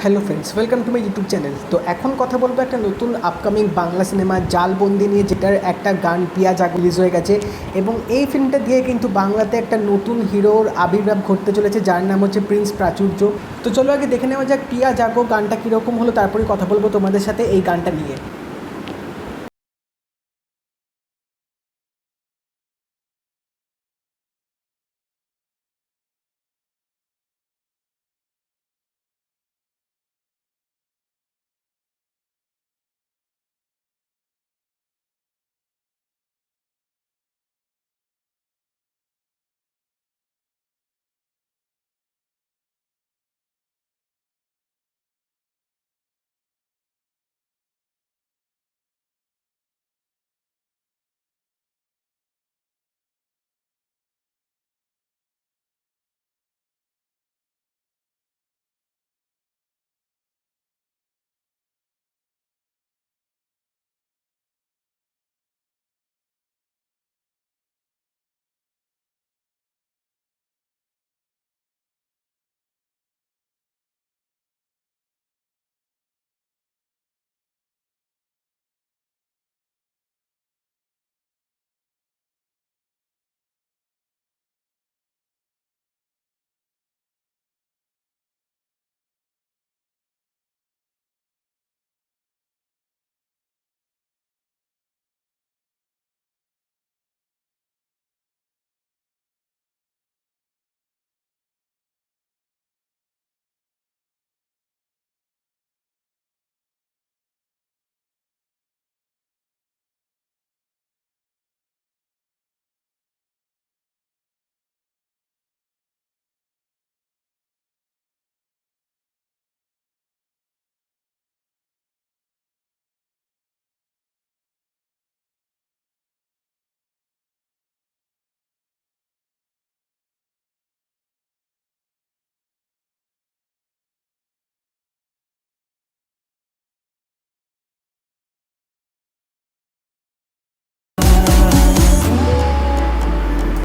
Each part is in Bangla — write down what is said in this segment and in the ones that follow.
Hello friends, welcome to my YouTube channel. তো এখন কথা বলবো একটা নতুন আপকামিং বাংলা সিনেমা জালবন্দি নিয়ে, যেটার একটা গান পিয়া জাগো রিলিজ হয়ে গেছে। এবং এই ফিল্মটা দিয়ে কিন্তু বাংলাতে একটা নতুন হিরোর আবির্ভাব ঘটতে চলেছে, যার নাম হচ্ছে প্রিন্স প্রাচুর্য। তো চলো আগে দেখে নেওয়া যাক পিয়া জাগো গানটা কীরকম হলো, তারপরে কথা বলবো তোমাদের সাথে এই গানটা নিয়ে।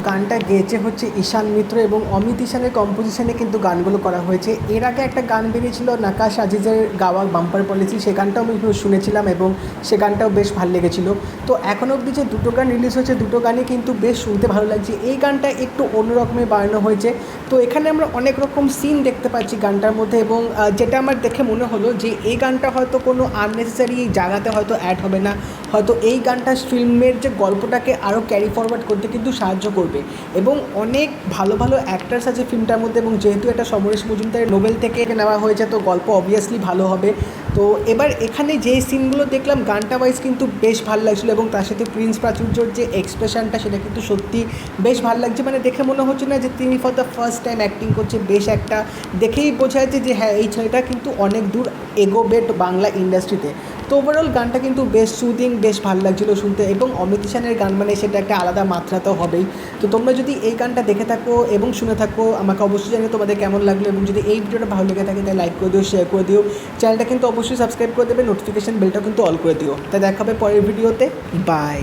গানটা গেয়েছে হচ্ছে ঈশান মিত্র, এবং অমিত ঈশানের কম্পোজিশনে কিন্তু গানগুলো করা হয়েছে। এর আগে একটা গান বেরিয়েছিল নাকাশ আজিজের গাওয়া বাম্পার পলিসি, সে গানটাও আমি শুনেছিলাম এবং সে গানটাও বেশ ভালো লেগেছিলো। তো এখনও অবধি যে দুটো গান রিলিজ হয়েছে, দুটো গানই কিন্তু বেশ শুনতে ভালো লাগছে। এই গানটা একটু অন্যরকমের বানানো হয়েছে। তো এখানে আমরা অনেক রকম সিন দেখতে পাচ্ছি গানটার মধ্যে, এবং যেটা আমার দেখে মনে হলো যে এই গানটা হয়তো কোনো আননেসেসারি জায়গাতে হয়তো অ্যাড হবে না, হয়তো এই গানটা ফিল্মের যে গল্পটাকে আরও ক্যারি ফরওয়ার্ড করতে কিন্তু সাহায্য করবে। এবং অনেক ভালো ভালো অ্যাক্টার্স আছে ফিল্মটার মধ্যে, এবং যেহেতু এটা সমরেশ মজুমদারের নোবেল থেকে নেওয়া হয়েছে, তো গল্প অবভিয়াসলি ভালো হবে। তো এবার এখানে যে সিনগুলো দেখলাম গানটা ওয়াইজ কিন্তু বেশ ভালো লাগছিলো, এবং তার সাথে প্রিন্স প্রাচুর্যর যে এক্সপ্রেশনটা সেটা কিন্তু সত্যি বেশ ভালো লাগছে। মানে দেখে মনে হচ্ছে না যে তিনি for the first time acting করছে, বেশ একটা দেখেই বোঝা যাচ্ছে যে হ্যাঁ, এই ছেলেটা কিন্তু অনেক দূর এগোবে বাংলা ইন্ডাস্ট্রিতে। তো ওভারঅল গানটা কিন্তু বেশ সুদিং, বেশ ভালো লাগছিলো শুনতে। এবং অমিত ঈশানের গান মানে সেটা একটা আলাদা মাত্রা তো হবেই। তো তোমরা যদি এই গানটা দেখে থাকো এবং শুনে থাকো, আমাকে অবশ্যই জানিও তোমাদের কেমন লাগলো। এবং যদি এই ভিডিওটা ভালো লেগে থাকে তাই লাইক করে দিও, শেয়ার করে দিও, চ্যানেলটা কিন্তু অবশ্যই সাবস্ক্রাইব করে দেবে, নোটিফিকেশান বেলটা কিন্তু অল করে দিও। তাই দেখা হবে পরের ভিডিওতে। বাই।